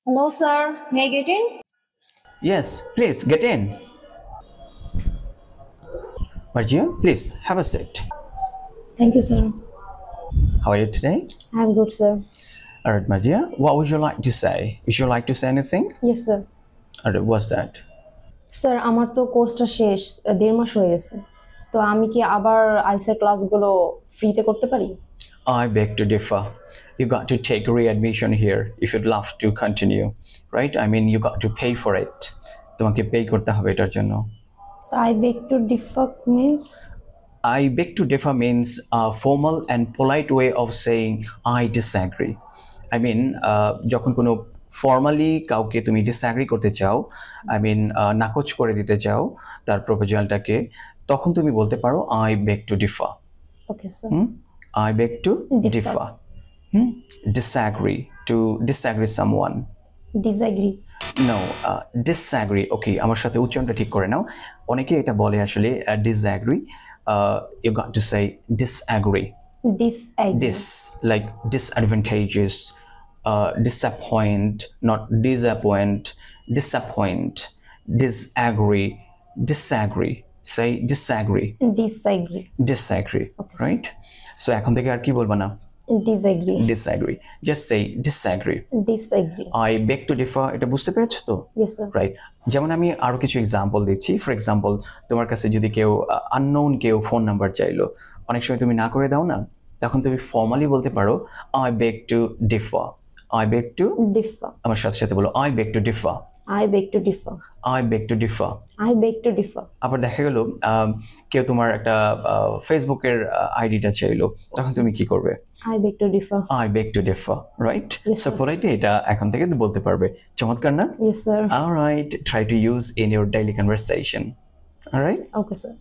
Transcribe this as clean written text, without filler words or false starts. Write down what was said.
Hello, sir. May I get in? Yes, please get in. Margia, please have a seat. Thank you, sir. How are you today? I'm good, sir. All right, Margia, what would you like to say? Would you like to say anything? Yes, sir. All right, what's that? Sir আমার তো কোর্সটা শেষ 1.5 মাস হয়ে গেছে তো আমি কি আবার আইসের ক্লাসগুলো ফ্রিতে করতে পারি I beg to differ. You got to take readmission here if you'd love to continue, right? I mean, you got to pay for it. তোমাকে pay করতে হবে এটার জন্য. Sir I beg to differ means I beg to differ means a formal and polite way of saying I disagree. I mean, যখন কোনো formally কাউকে তুমি disagree করতে চাও, আই মিন নাকচ করে দিতে চাও তার প্রপোজালটাকে, তখন তুমি বলতে পারো I beg to differ. Okay sir I beg to Differ. differ. Disagree, to disagree someone. Disagree No, disagree. Okay, আমার সাথে উচ্চারণটা ঠিক করে নাও। অনেকে এটা বলে আসলে disagree. You got to say disagree. Disagree Dis like disadvantageous, disappoint, not disappoint, disappoint, disagree, disagree. Say disagree, disagree disagree, Okay. right? So এখন থেকে আর কি বলবা না? Disagree Disagree. Just say disagree. Disagree I beg to differ. এটা বুঝতে পেরেছো তো? Yes sir right, যেমন আমি আরো কিছু এক্সাম্পল দিচ্ছি। ফর এক্সাম্পল, তোমার কাছে যদি কেউ আননোন কেউ ফোন নাম্বার চাইলো, অনেক সময় তুমি না করে দাও না, তখন তুমি ফর্মালি বলতে পারো I beg to differ. I beg to, differ আমার সাথে সাথে বলো I beg to differ. I beg to differ I beg to differ. I beg to differ আবার দেখা গেল কেউ তোমার একটা ফেসবুকের আইডিটা চাইলো, তখন তুমি কি করবে? I beg to differ I beg to differ, right? Yes, so sir. Politely এটা এখন থেকে বলতে পারবে। চমৎকার না? Yes sir All right, try to use in your daily conversation. All right. Okay sir